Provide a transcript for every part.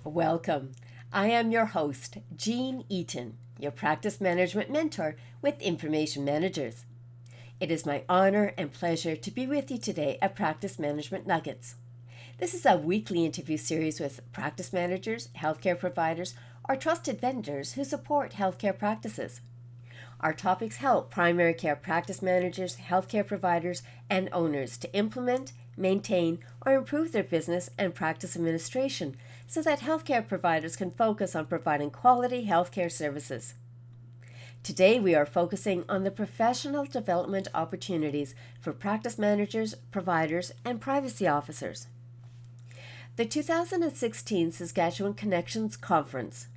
Welcome. I am your host, Jean Eaton, your practice management mentor with Information Managers. It is my honor and pleasure to be with you today at Practice Management Nuggets. This is a weekly interview series with practice managers, healthcare providers, or trusted vendors who support healthcare practices. Our topics help primary care practice managers, healthcare providers, and owners to implement, maintain, or improve their business and practice administration so that healthcare providers can focus on providing quality healthcare services. Today we are focusing on the professional development opportunities for practice managers, providers, and privacy officers. The 2016 Saskatchewan Connections Conference,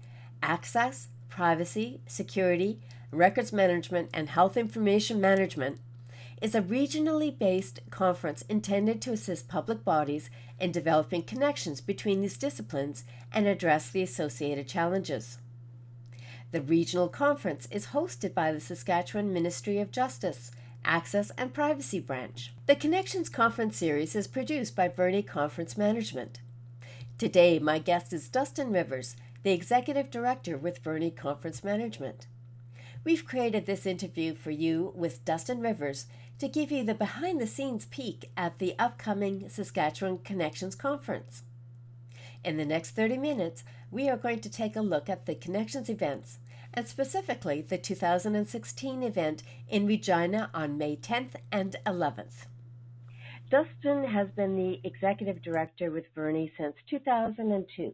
Access, Privacy, Security, Records Management, and Health Information Management, is a regionally based conference intended to assist public bodies in developing connections between these disciplines and address the associated challenges. The regional conference is hosted by the Saskatchewan Ministry of Justice, Access and Privacy Branch. The Connections Conference Series is produced by Verney Conference Management. Today, my guest is Dustin Rivers, the Executive Director with Verney Conference Management. We've created this interview for you with Dustin Rivers to give you the behind-the-scenes peek at the upcoming Saskatchewan Connections Conference. In the next 30 minutes, we are going to take a look at the Connections events, and specifically the 2016 event in Regina on May 10th and 11th. Dustin has been the Executive Director with Verney since 2002.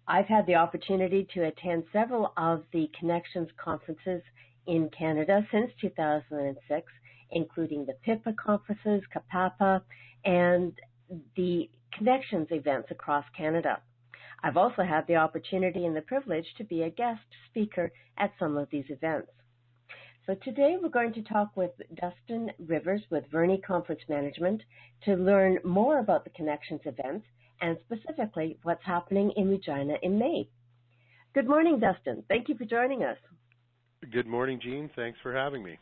I've had the opportunity to attend several of the Connections conferences in Canada since 2006, including the HIPA conferences, CAPAPA, and the Connections events across Canada. I've also had the opportunity and the privilege to be a guest speaker at some of these events. So today we're going to talk with Dustin Rivers with Verney Conference Management to learn more about the Connections events and specifically what's happening in Regina in May. Good morning, Dustin. Thank you for joining us. Good morning, Jean. Thanks for having me.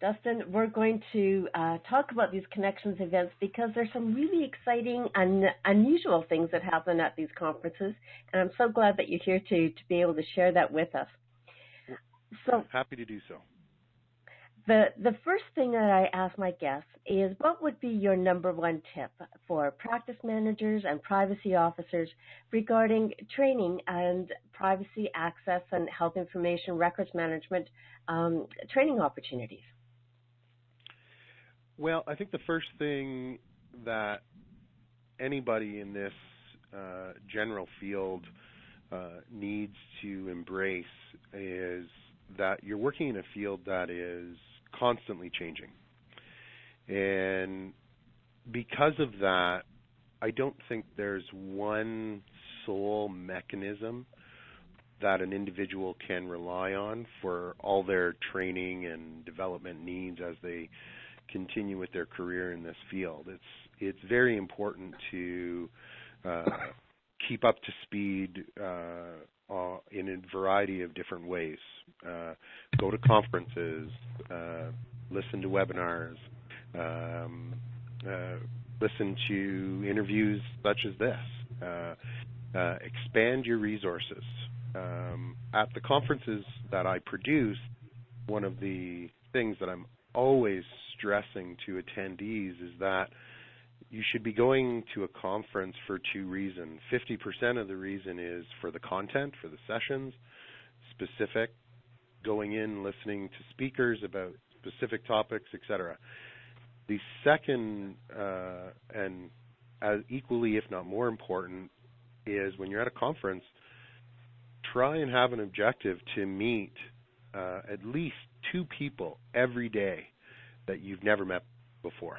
Dustin, we're going to talk about these Connections events because there's some really exciting and unusual things that happen at these conferences, and I'm so glad that you're here to be able to share that with us. So, happy to do so. The first thing that I ask my guests is, what would be your number one tip for practice managers and privacy officers regarding training and privacy access and health information records management training opportunities? Well, I think the first thing that anybody in this general field needs to embrace is that you're working in a field that is constantly changing. And because of that, I don't think there's one sole mechanism that an individual can rely on for all their training and development needs as they continue with their career in this field. It's very important to keep up to speed in a variety of different ways. Go to conferences, listen to webinars, listen to interviews such as this. Expand your resources. At the conferences that I produce, one of the things that I'm always stressing to attendees is that you should be going to a conference for two reasons. 50% of the reason is for the content, for the sessions, specific, going in, listening to speakers about specific topics, etc. The second, and as equally if not more important, is when you're at a conference, try and have an objective to meet at least two people every day that you've never met before,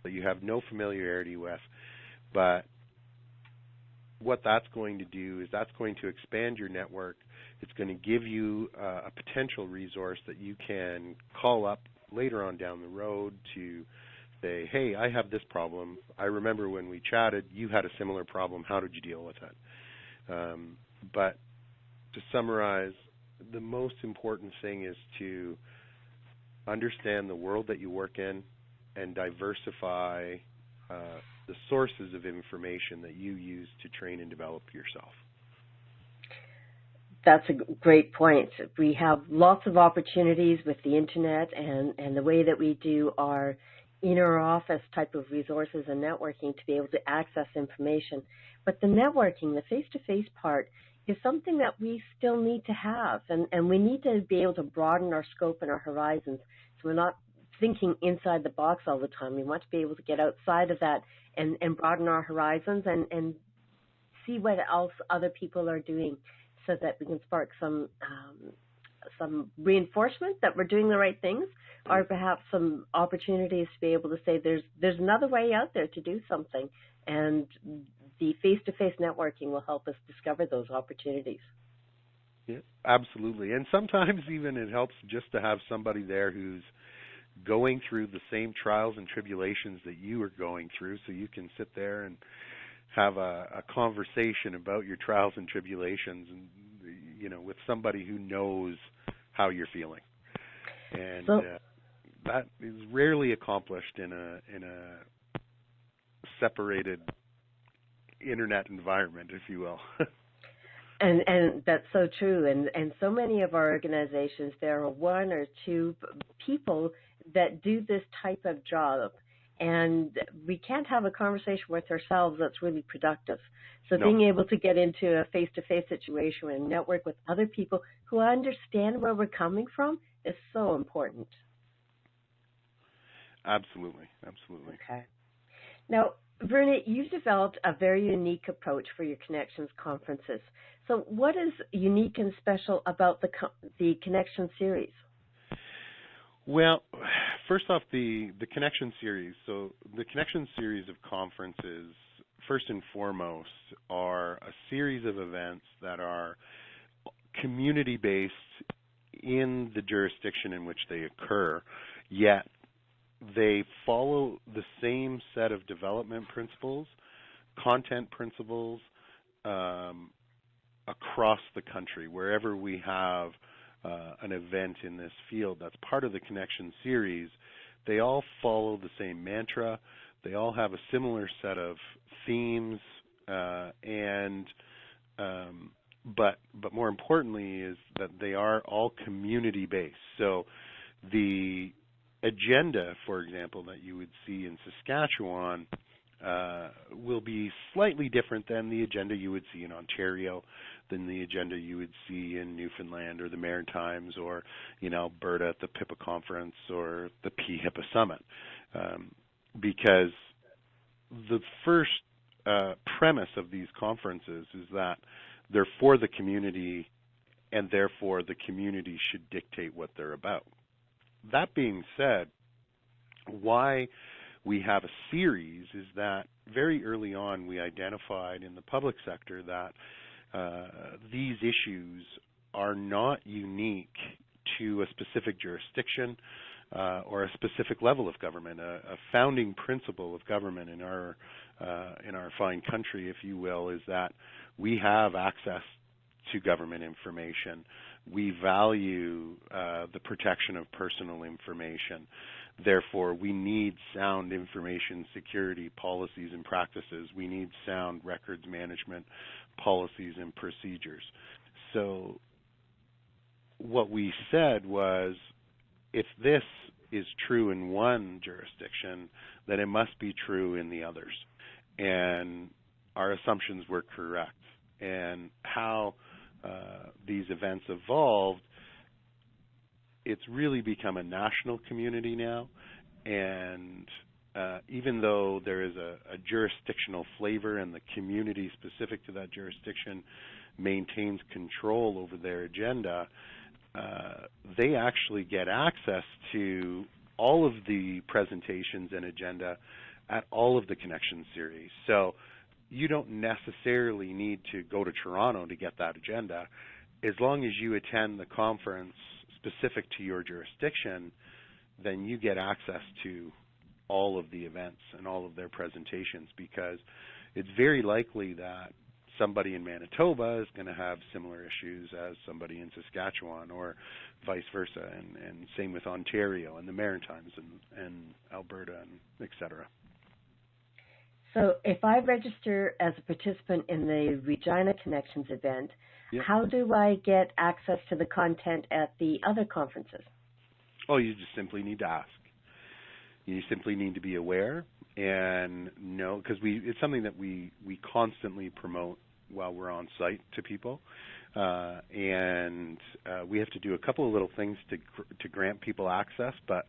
that you have no familiarity with. But what that's going to do is that's going to expand your network. It's going to give you a potential resource that you can call up later on down the road to say, hey, I have this problem. I remember when we chatted, you had a similar problem. How did you deal with it? But to summarize, the most important thing is to understand the world that you work in and diversify the sources of information that you use to train and develop yourself. That's a great point. We have lots of opportunities with the internet and the way that we do our inner office type of resources and networking to be able to access information. But the networking, the face-to-face part, is something that we still need to have. And we need to be able to broaden our scope and our horizons. So we're not thinking inside the box all the time. We want to be able to get outside of that and broaden our horizons and see what else other people are doing, so that we can spark some reinforcement that we're doing the right things, or perhaps some opportunities to be able to say there's another way out there to do something, and the face-to-face networking will help us discover those opportunities. Yeah, absolutely. And sometimes even it helps just to have somebody there who's going through the same trials and tribulations that you are going through, so you can sit there and have a conversation about your trials and tribulations, and with somebody who knows how you're feeling. And that is rarely accomplished in a separated internet environment, if you will. And that's so true. And so many of our organizations, there are one or two people that do this type of job. And we can't have a conversation with ourselves that's really productive. So being able to get into a face-to-face situation and network with other people who understand where we're coming from is so important. Absolutely. Okay. Now, Verney, you've developed a very unique approach for your Connections conferences. So what is unique and special about the Connection series? Well, first off, the Connection series. So the Connection series of conferences, first and foremost, are a series of events that are community-based in the jurisdiction in which they occur, yet they follow the same set of development principles, content principles, across the country. Wherever we have an event in this field that's part of the Connection series, they all follow the same mantra. They all have a similar set of themes, but more importantly is that they are all community-based. So the agenda, for example, that you would see in Saskatchewan will be slightly different than the agenda you would see in Ontario, than the agenda you would see in Newfoundland or the Maritimes, or in Alberta at the HIPA conference or the HIPA summit, because the first premise of these conferences is that they're for the community, and therefore the community should dictate what they're about. That being said, why we have a series is that very early on we identified in the public sector that these issues are not unique to a specific jurisdiction or a specific level of government. A founding principle of government in our fine country, if you will, is that we have access to government information. We value the protection of personal information. Therefore, we need sound information security policies and practices. We need sound records management policies and procedures. So what we said was, if this is true in one jurisdiction, then it must be true in the others. And our assumptions were correct. And how these events evolved, it's really become a national community now. And even though there is a jurisdictional flavor and the community specific to that jurisdiction maintains control over their agenda, they actually get access to all of the presentations and agenda at all of the Connection series. So you don't necessarily need to go to Toronto to get that agenda. As long as you attend the conference specific to your jurisdiction, then you get access to all of the events and all of their presentations, because it's very likely that somebody in Manitoba is going to have similar issues as somebody in Saskatchewan, or vice versa, and same with Ontario and the Maritimes and Alberta, and et cetera. So if I register as a participant in the Regina Connections event, Yep. how do I get access to the content at the other conferences? Oh, you just simply need to ask. You simply need to be aware and know, because it's something that we constantly promote while we're on site to people, and we have to do a couple of little things to grant people access, but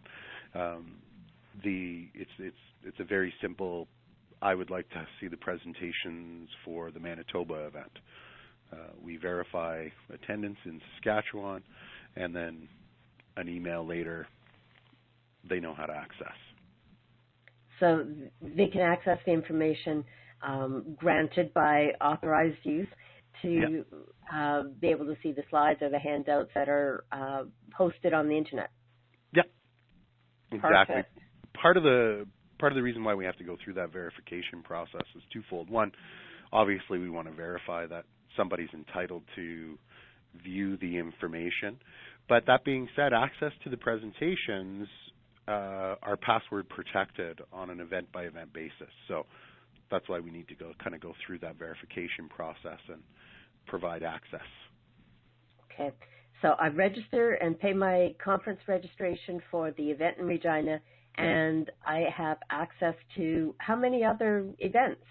it's a very simple. I would like to see the presentations for the Manitoba event. We verify attendance in Saskatchewan, and then an email later, they know how to access. So they can access the information granted by authorized use to be able to see the slides or the handouts that are posted on the internet. Yep, exactly. Perfect. Part of the reason why we have to go through that verification process is twofold. One, obviously we want to verify that somebody's entitled to view the information. But that being said, access to the presentations are password protected on an event-by-event basis. So that's why we need to go through that verification process and provide access. Okay. So I register and pay my conference registration for the event in Regina, and I have access to how many other events?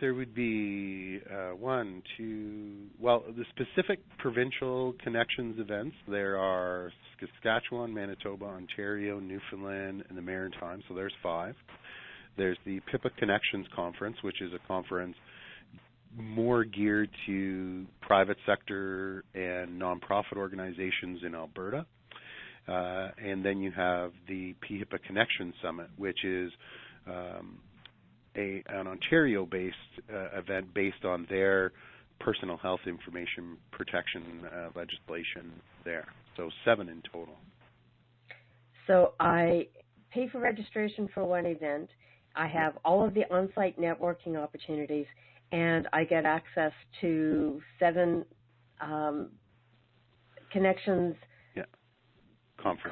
There would be the specific provincial connections events. There are Saskatchewan, Manitoba, Ontario, Newfoundland, and the Maritimes, so there's 5. There's the HIPA Connections Conference, which is a conference more geared to private sector and nonprofit organizations in Alberta. And then you have the PHIPA Connections Summit, which is an Ontario-based event based on their personal health information protection legislation there. So 7 in total. So I pay for registration for one event. I have all of the on-site networking opportunities, and I get access to 7 connections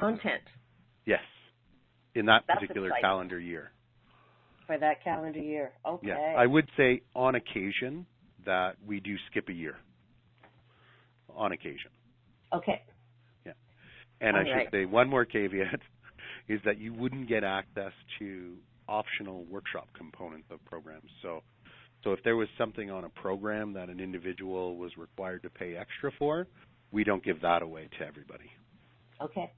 content. Yes, in that particular calendar year. For that calendar year, okay. Yeah, I would say on occasion that we do skip a year. On occasion. Okay. Yeah, and I should say one more caveat is that you wouldn't get access to optional workshop components of programs. So if there was something on a program that an individual was required to pay extra for, we don't give that away to everybody. Okay.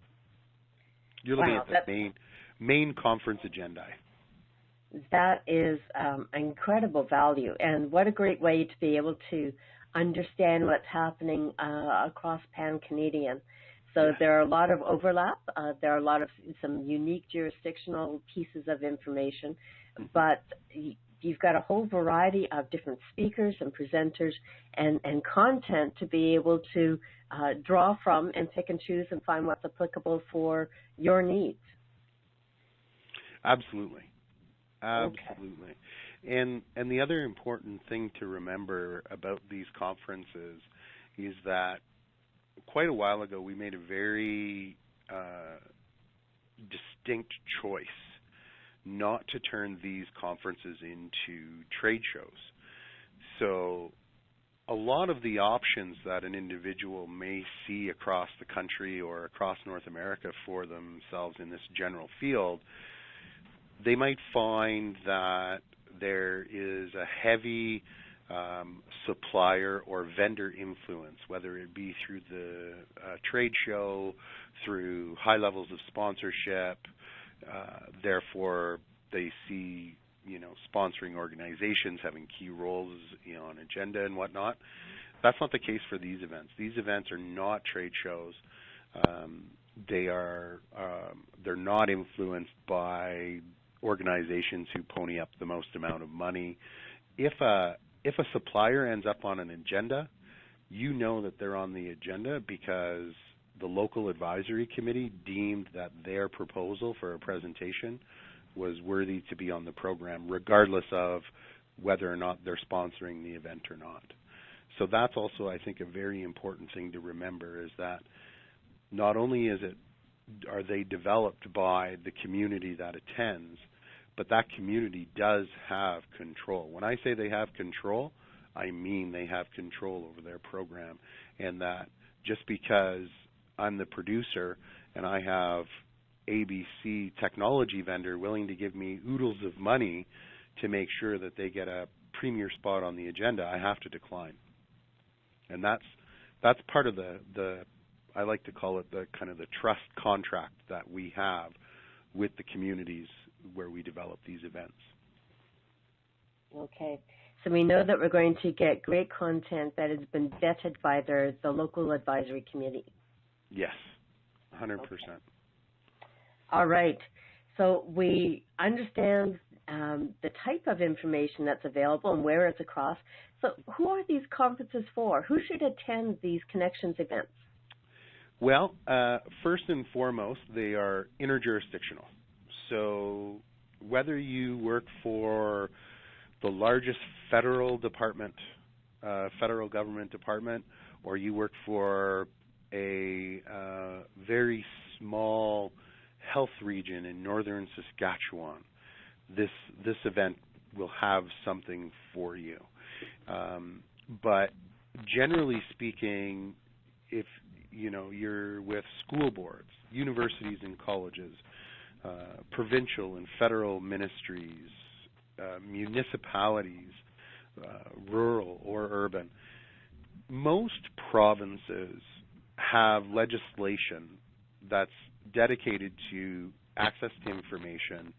You're looking at the main conference agenda. That is incredible value, and what a great way to be able to understand what's happening across Pan-Canadian. So there are a lot of overlap. There are some unique jurisdictional pieces of information, but you've got a whole variety of different speakers and presenters and content to be able to draw from and pick and choose and find what's applicable for your needs. Absolutely. Absolutely. Okay. And the other important thing to remember about these conferences is that quite a while ago we made a very distinct choice not to turn these conferences into trade shows. So a lot of the options that an individual may see across the country or across North America for themselves in this general field, they might find that there is a heavy supplier or vendor influence, whether it be through the trade show, through high levels of sponsorship. Therefore, they see, sponsoring organizations having key roles, on agenda and whatnot. That's not the case for these events. These events are not trade shows. They're not influenced by organizations who pony up the most amount of money. If a supplier ends up on an agenda, you know that they're on the agenda because the local advisory committee deemed that their proposal for a presentation was worthy to be on the program, regardless of whether or not they're sponsoring the event or not. So that's also, I think, a very important thing to remember, is that not only are they developed by the community that attends, but that community does have control. When I say they have control, I mean they have control over their program, and that just because I'm the producer and I have ABC technology vendor willing to give me oodles of money to make sure that they get a premier spot on the agenda, I have to decline. And that's part of the I like to call it the kind of the trust contract that we have with the communities where we develop these events. Okay. So we know that we're going to get great content that has been vetted by the local advisory committee. Yes, 100%. Okay. All right. So we understand the type of information that's available and where it's across. So who are these conferences for? Who should attend these Connections events? Well, first and foremost, they are interjurisdictional. So whether you work for the largest federal department, federal government department, or you work for a very small health region in northern Saskatchewan, this event will have something for you. But generally speaking, if you're with school boards, universities and colleges, provincial and federal ministries, municipalities, rural or urban, most provinces have legislation that's dedicated to access to information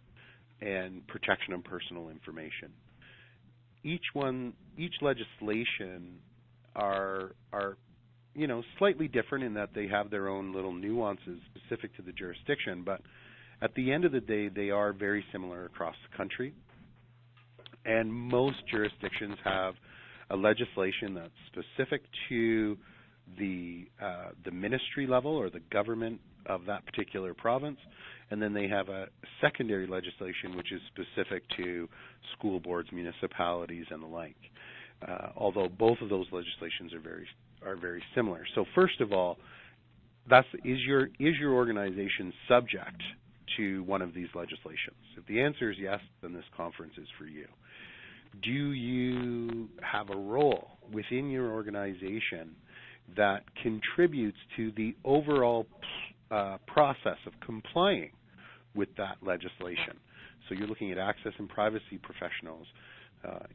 and protection of personal information. Each legislation are slightly different in that they have their own little nuances specific to the jurisdiction, but at the end of the day, they are very similar across the country. And most jurisdictions have a legislation that's specific to the ministry level or the government of that particular province, and then they have a secondary legislation which is specific to school boards, municipalities, and the like. Although both of those legislations are very similar. So first of all, is your organization subject to one of these legislations? If the answer is yes, then this conference is for you. Do you have a role within your organization that contributes to the overall process of complying with that legislation? So you're looking at access and privacy professionals,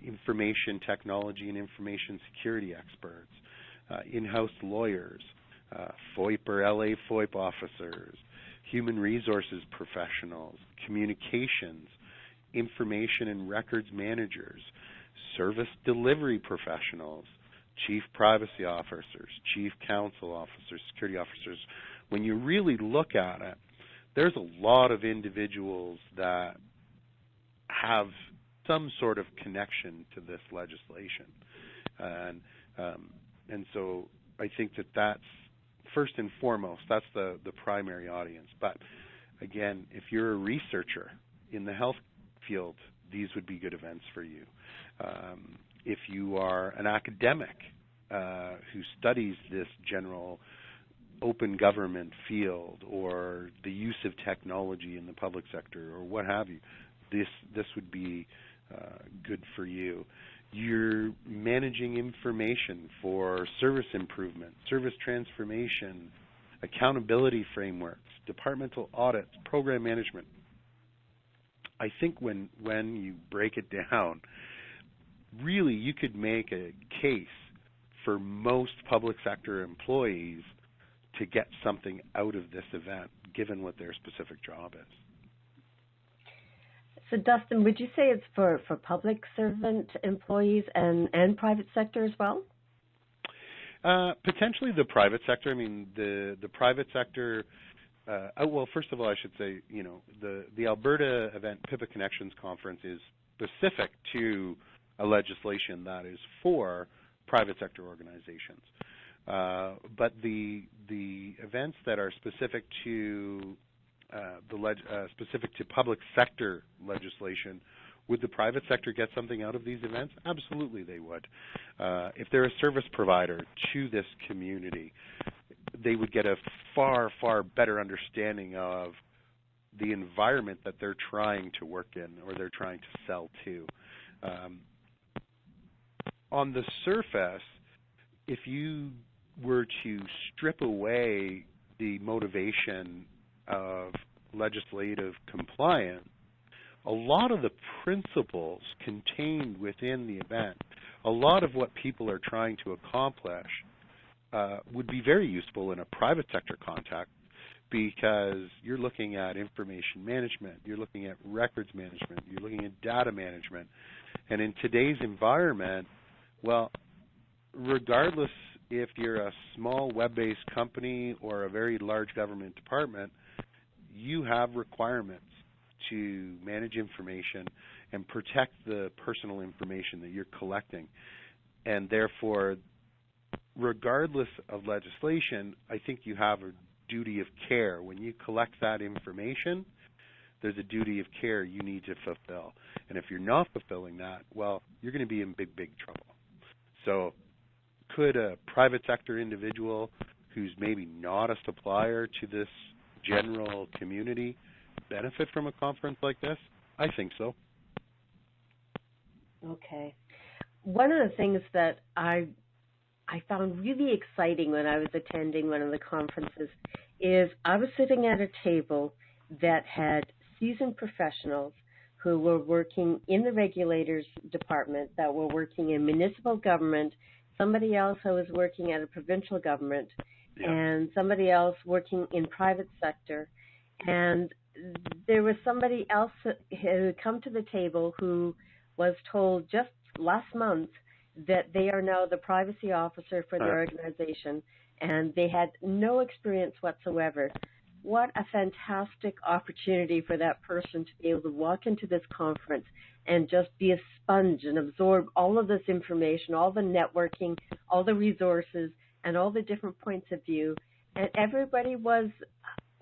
information technology and information security experts, in-house lawyers, FOIP or LAFOIP officers, human resources professionals, communications, information and records managers, service delivery professionals, chief privacy officers, chief counsel officers, security officers. When you really look at it, there's a lot of individuals that have some sort of connection to this legislation. And so I think that's first and foremost, that's the primary audience. But again, if you're a researcher in the health field, these would be good events for you. If you are an academic who studies this general open government field or the use of technology in the public sector or what have you, this would be good for you. You're managing information for service improvement, service transformation, accountability frameworks, departmental audits, program management. I think when you break it down, really you could make a case for most public sector employees to get something out of this event, given what their specific job is. So, Dustin, would you say it's for public servant employees and private sector as well? Potentially the private sector. I mean, the private sector, well, first of all, I should say, the Alberta event, HIPA Connections Conference, is specific to a legislation that is for private sector organizations. But the events that are specific to specific to public sector legislation, would the private sector get something out of these events? Absolutely they would. If they're a service provider to this community, they would get a far, far better understanding of the environment that they're trying to work in or they're trying to sell to. On the surface, if you were to strip away the motivation of legislative compliance, a lot of the principles contained within the event, a lot of what people are trying to accomplish would be very useful in a private sector context, because you're looking at information management, you're looking at records management, you're looking at data management. And in today's environment, well, regardless if you're a small web-based company or a very large government department, you have requirements to manage information and protect the personal information that you're collecting. And therefore, regardless of legislation, I think you have a duty of care. When you collect that information, there's a duty of care you need to fulfill. And if you're not fulfilling that, well, you're going to be in big, big trouble. So could a private sector individual who's maybe not a supplier to this general community benefit from a conference like this? I think so. Okay. One of the things that I found really exciting when I was attending one of the conferences is I was sitting at a table that had seasoned professionals who were working in the regulators department, that were working in municipal government, somebody else who was working at a provincial government, and somebody else working in private sector. And there was somebody else who had come to the table who was told just last month that they are now the privacy officer for their organization, and they had no experience whatsoever. What a fantastic opportunity for that person to be able to walk into this conference and just be a sponge and absorb all of this information, all the networking, all the resources, and all the different points of view. And everybody was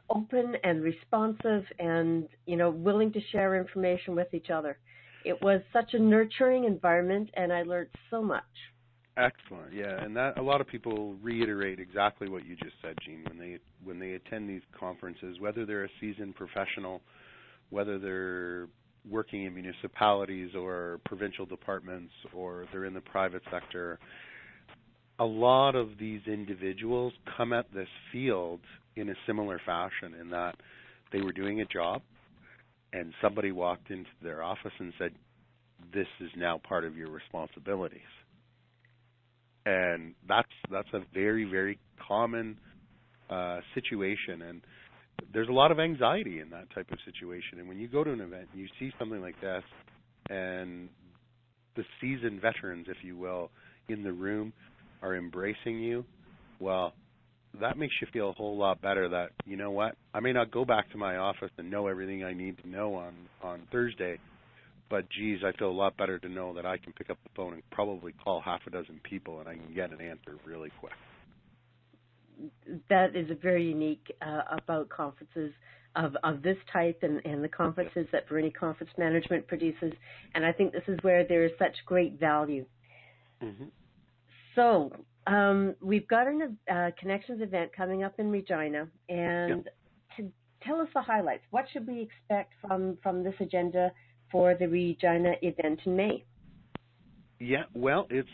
open and responsive and, you know, willing to share information with each other. It was such a nurturing environment, and I learned so much. Excellent, yeah, and that a lot of people reiterate exactly what you just said, Jean, when they attend these conferences, whether they're a seasoned professional, whether they're working in municipalities or provincial departments, or they're in the private sector. A lot of these individuals come at this field in a similar fashion, in that they were doing a job and somebody walked into their office and said, this is now part of your responsibilities. And that's a very, very common situation, and there's a lot of anxiety in that type of situation. And when you go to an event and you see something like this, and the seasoned veterans, if you will, in the room are embracing you, well, that makes you feel a whole lot better that, you know what, I may not go back to my office and know everything I need to know on Thursday, but geez, I feel a lot better to know that I can pick up the phone and probably call half a dozen people and I can get an answer really quick. That is very unique about conferences of this type and the conferences that Verney Conference Management produces, and I think this is where there is such great value. Mm-hmm. So we've got a Connections event coming up in Regina, and to tell us the highlights. What should we expect from this agenda for the Regina event in May? Yeah, well, it's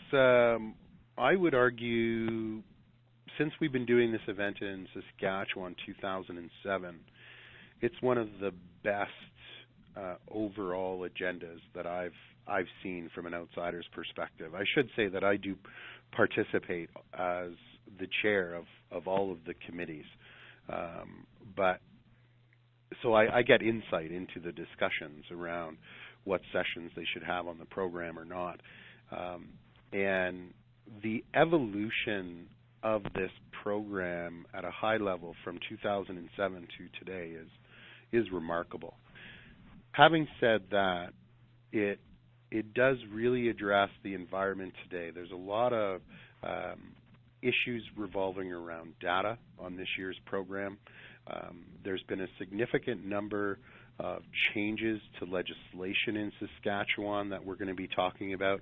I would argue, since we've been doing this event in Saskatchewan 2007, it's one of the best overall agendas that I've seen from an outsider's perspective. I should say that I do participate as the chair of all of the committees, but so I get insight into the discussions around what sessions they should have on the program or not, and the evolution of this program at a high level from 2007 to today is remarkable. Having said that, it does really address the environment today. There's a lot of issues revolving around data on this year's program. There's been a significant number of changes to legislation in Saskatchewan that we're going to be talking about,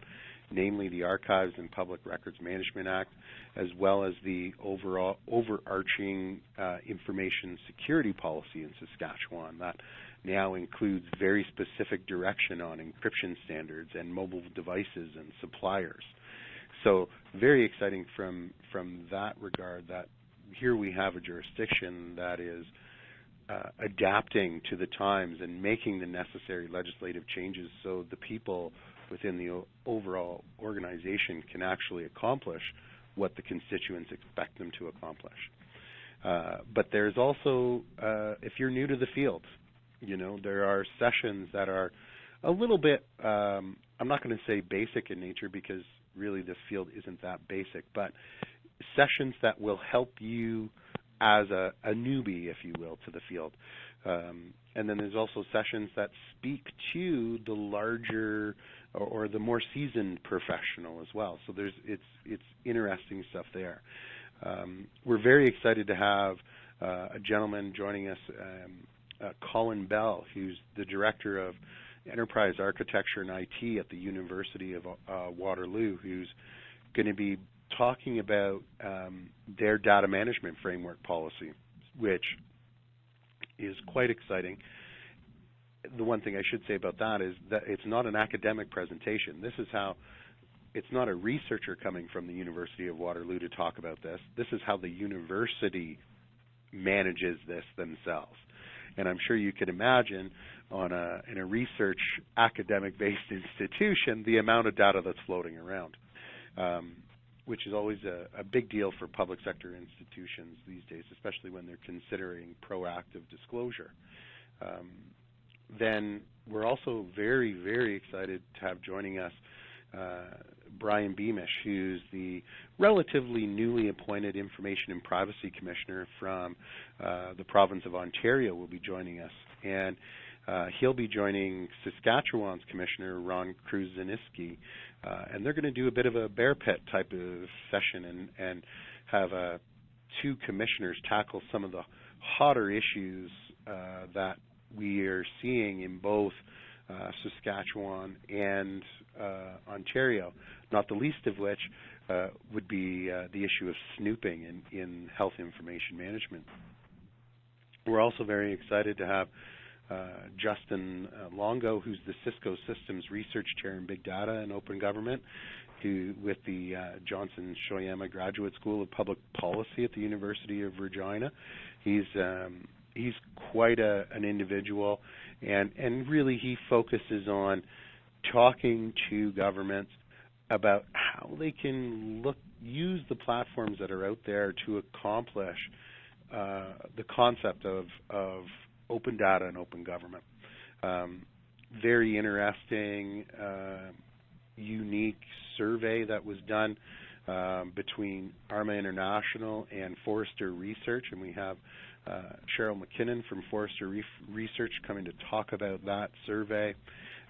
namely the Archives and Public Records Management Act, as well as the overall overarching information security policy in Saskatchewan that now includes very specific direction on encryption standards and mobile devices and suppliers. So very exciting from that regard, that here we have a jurisdiction that is adapting to the times and making the necessary legislative changes so the people within the overall organization can actually accomplish what the constituents expect them to accomplish. But there's also, if you're new to the field, there are sessions that are a little bit, I'm not going to say basic in nature because really this field isn't that basic, but sessions that will help you as a newbie, if you will, to the field. And then there's also sessions that speak to the larger or the more seasoned professional as well. So it's interesting stuff there. We're very excited to have a gentleman joining us, Colin Bell, who's the Director of Enterprise Architecture and IT at the University of Waterloo, who's going to be talking about their data management framework policy, which is quite exciting. The one thing I should say about that is that it's not an academic presentation. This is how, it's not a researcher coming from the University of Waterloo to talk about this. This is how the university manages this themselves. And I'm sure you can imagine in a research academic-based institution the amount of data that's floating around, which is always a big deal for public sector institutions these days, especially when they're considering proactive disclosure. Then we're also very, very excited to have joining us Brian Beamish, who's the relatively newly appointed Information and Privacy Commissioner from the province of Ontario, will be joining us. And he'll be joining Saskatchewan's Commissioner, Ron Kruzeniski, and they're going to do a bit of a bear pit type of session and have two commissioners tackle some of the hotter issues that we are seeing in both Saskatchewan and Ontario, not the least of which would be the issue of snooping in health information management. We're also very excited to have Justin Longo, who's the Cisco Systems Research Chair in Big Data and Open Government, who with the Johnson Shoyama Graduate School of Public Policy at the University of Regina. He's quite an individual, and really he focuses on talking to governments about how they can use the platforms that are out there to accomplish the concept of open data and open government. Very interesting, unique survey that was done between ARMA International and Forrester Research, and we have Cheryl McKinnon from Forrester Research coming to talk about that survey.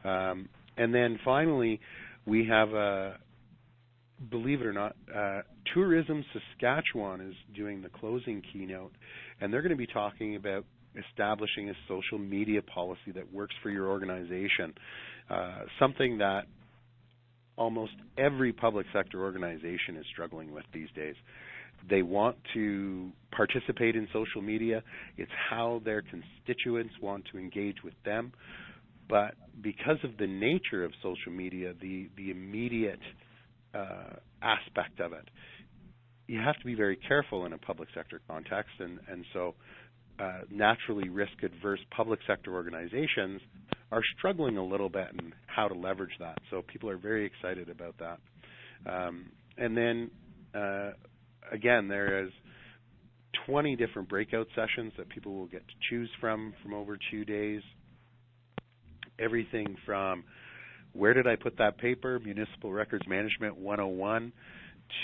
And then finally, we have, believe it or not, Tourism Saskatchewan is doing the closing keynote, and they're going to be talking about establishing a social media policy that works for your organization, something that almost every public sector organization is struggling with these days. They want to participate in social media. It's how their constituents want to engage with them. But because of the nature of social media, the immediate aspect of it, you have to be very careful in a public sector context. And so naturally risk-adverse public sector organizations are struggling a little bit in how to leverage that. So people are very excited about that. And then, again, there is 20 different breakout sessions that people will get to choose from over 2 days. Everything from where did I put that paper, Municipal Records Management 101,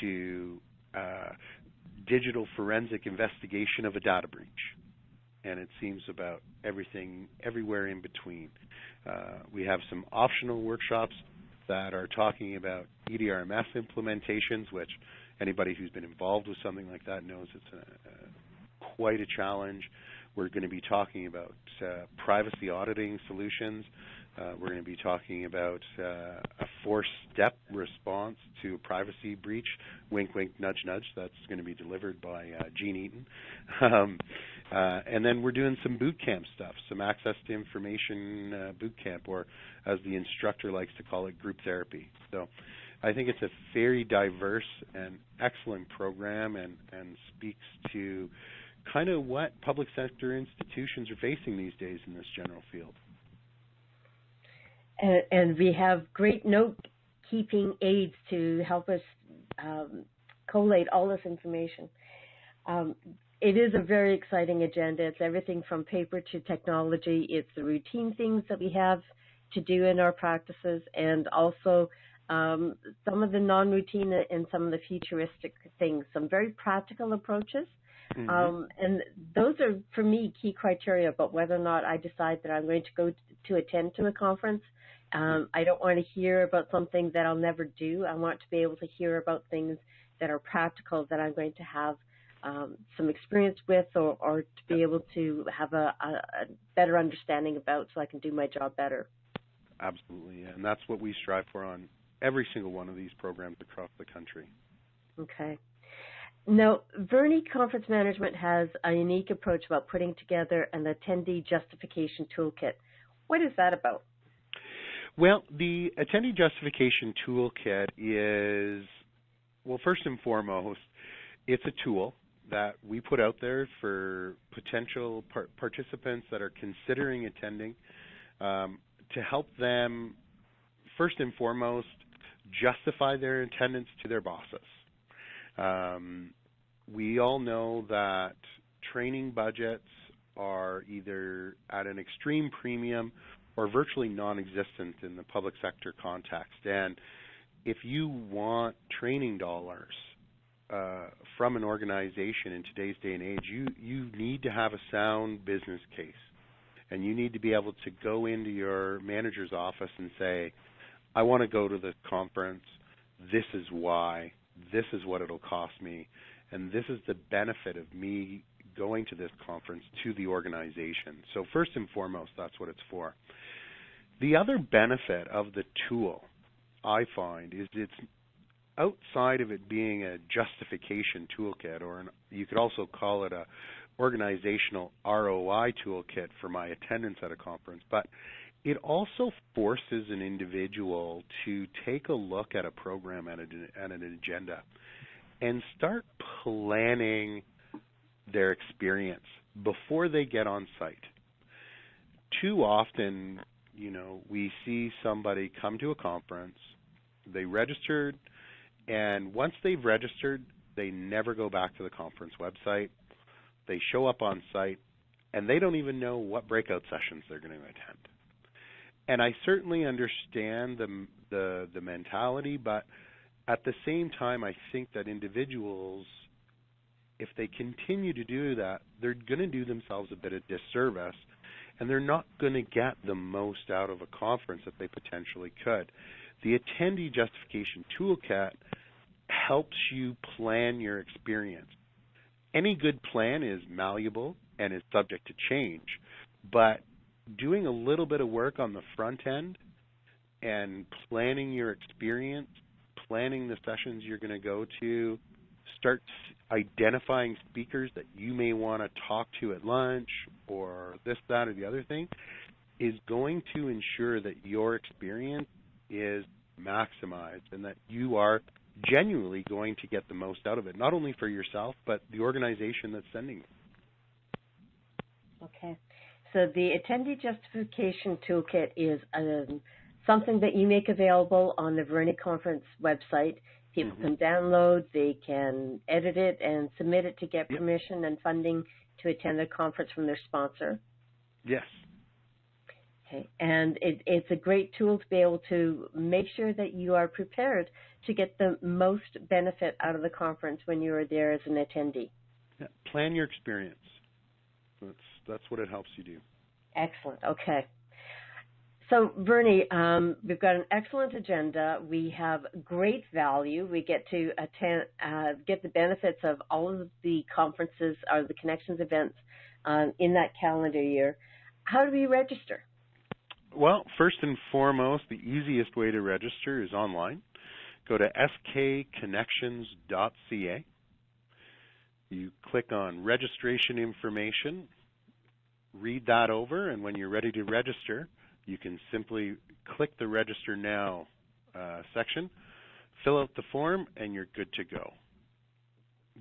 to digital forensic investigation of a data breach. And it seems about everything, everywhere in between. We have some optional workshops that are talking about EDRMS implementations, which anybody who's been involved with something like that knows it's quite a challenge. We're going to be talking about privacy auditing solutions. We're going to be talking about a 4-step response to a privacy breach. Wink, wink, nudge, nudge. That's going to be delivered by Gene Eaton. And then we're doing some boot camp stuff, some access to information boot camp, or as the instructor likes to call it, group therapy. So I think it's a very diverse and excellent program, and speaks to kind of what public sector institutions are facing these days in this general field. And we have great note-keeping aids to help us collate all this information. It is a very exciting agenda. It's everything from paper to technology. It's the routine things that we have to do in our practices, and also some of the non-routine and some of the futuristic things, some very practical approaches. And those are, for me, key criteria about whether or not I decide that I'm going to go to attend to a conference. I don't want to hear about something that I'll never do. I want to be able to hear about things that are practical, that I'm going to have some experience with, or to be able to have a better understanding about, so I can do my job better. Absolutely, and that's what we strive for on every single one of these programs across the country. Okay. Now, Verney Conference Management has a unique approach about putting together an attendee justification toolkit. What is that about? Well, the attendee justification toolkit is, well, first and foremost, it's a tool that we put out there for potential participants that are considering attending, to help them, first and foremost, justify their attendance to their bosses. We all know that training budgets are either at an extreme premium or virtually non-existent in the public sector context. And if you want training dollars from an organization in today's day and age, you need to have a sound business case. And you need to be able to go into your manager's office and say, I want to go to the conference. This is why. This is what it'll cost me. And this is the benefit of me going to this conference to the organization. So first and foremost, that's what it's for. The other benefit of the tool, I find, is it's outside of it being a justification toolkit, or you could also call it a organizational ROI toolkit for my attendance at a conference, but it also forces an individual to take a look at a program and an agenda and start planning their experience before they get on site. Too often, we see somebody come to a conference, they registered, and once they've registered, they never go back to the conference website. They show up on site, and they don't even know what breakout sessions they're going to attend. And I certainly understand the mentality, but at the same time, I think that individuals, if they continue to do that, they're going to do themselves a bit of disservice, and they're not going to get the most out of a conference that they potentially could. The Attendee Justification Toolkit helps you plan your experience. Any good plan is malleable and is subject to change, but doing a little bit of work on the front end and planning your experience, planning the sessions you're going to go to, start identifying speakers that you may want to talk to at lunch or this, that, or the other thing, is going to ensure that your experience is maximized and that you are genuinely going to get the most out of it, not only for yourself, but the organization that's sending it. Okay. So the Attendee Justification Toolkit is something that you make available on the Verney Conference website. People can download, they can edit it and submit it to get permission and funding to attend the conference from their sponsor. Yes. Okay. And it's a great tool to be able to make sure that you are prepared to get the most benefit out of the conference when you are there as an attendee. Yeah. Plan your experience. That's what it helps you do. Excellent. Okay. So, Verney, we've got an excellent agenda. We have great value. We get to get the benefits of all of the conferences or the Connections events in that calendar year. How do we register? Well, first and foremost, the easiest way to register is online. Go to skconnections.ca. You click on registration information, read that over, and when you're ready to register, you can simply click the Register Now section, fill out the form, and you're good to go.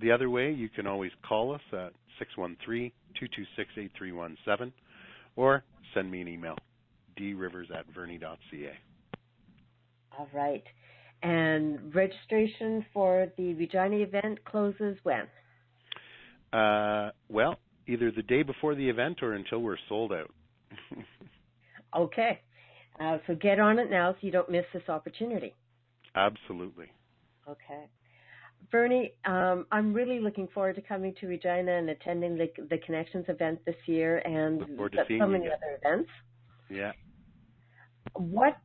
The other way, you can always call us at 613-226-8317 or send me an email, drivers@verney.ca. All right. And registration for the Regina event closes when? Well, either the day before the event or until we're sold out. Okay. So get on it now so you don't miss this opportunity. Absolutely. Okay. Verney, I'm really looking forward to coming to Regina and attending the Connections event this year and so many other events. Yeah. What,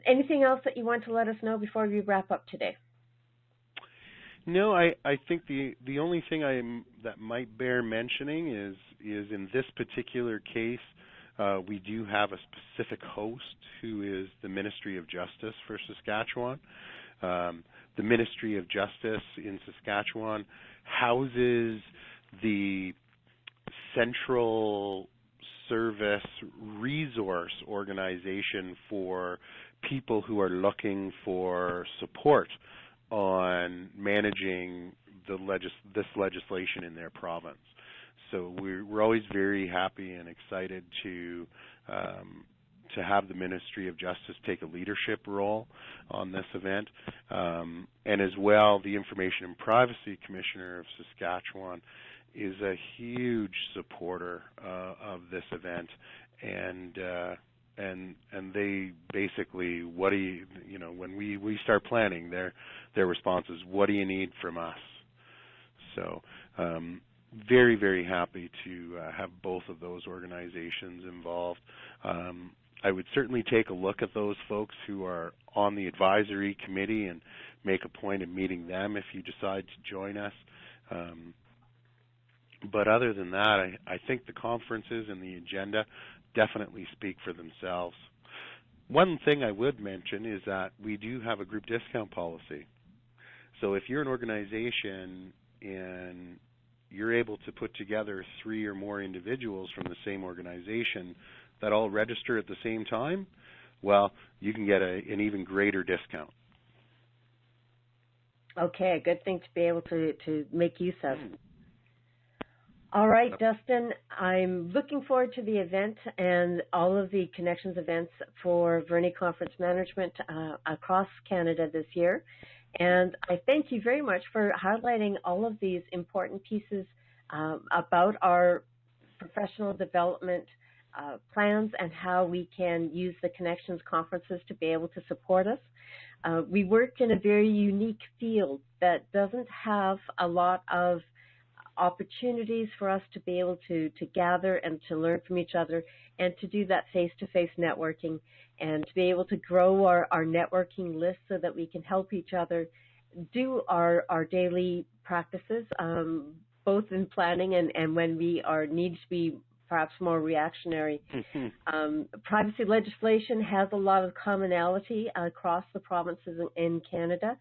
anything else that you want to let us know before we wrap up today? No, I think the only thing that might bear mentioning is in this particular case, we do have a specific host who is the Ministry of Justice for Saskatchewan. The Ministry of Justice in Saskatchewan houses the central service resource organization for people who are looking for support on managing this legislation in their province. So we're always very happy and excited to have the Ministry of Justice take a leadership role on this event. And as well, the Information and Privacy Commissioner of Saskatchewan is a huge supporter of this event, and they basically, when we start planning, their response is, what do you need from us? So very, very happy to have both of those organizations involved. I would certainly take a look at those folks who are on the advisory committee and make a point of meeting them if you decide to join us. But other than that, I think the conferences and the agenda definitely speak for themselves. One thing I would mention is that we do have a group discount policy. So if you're an organization and you're able to put together 3 or more individuals from the same organization that all register at the same time, well, you can get an even greater discount. Okay, a good thing to be able to make use of. All right, Dustin, I'm looking forward to the event and all of the Connections events for Verney Conference Management across Canada this year. And I thank you very much for highlighting all of these important pieces about our professional development plans and how we can use the Connections conferences to be able to support us. We work in a very unique field that doesn't have a lot of opportunities for us to be able to gather and to learn from each other and to do that face-to-face networking and to be able to grow our networking list so that we can help each other do our daily practices, both in planning and when we need to be perhaps more reactionary. Privacy legislation has a lot of commonality across the provinces in Canada.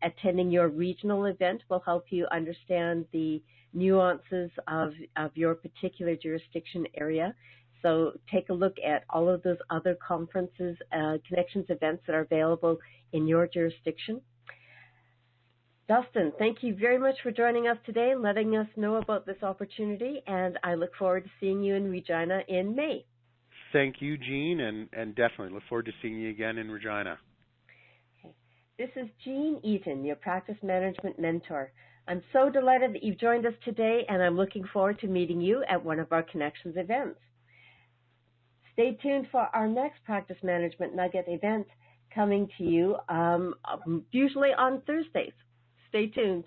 Attending your regional event will help you understand the nuances of your particular jurisdiction area. So take a look at all of those other conferences, Connections events that are available in your jurisdiction. Dustin, thank you very much for joining us today and letting us know about this opportunity, and I look forward to seeing you in Regina in May. Thank you, Jean, and definitely look forward to seeing you again in Regina. Okay. This is Jean Eaton, your practice management mentor. I'm so delighted that you've joined us today, and I'm looking forward to meeting you at one of our Connections events. Stay tuned for our next Practice Management Nugget event coming to you usually on Thursdays. Stay tuned.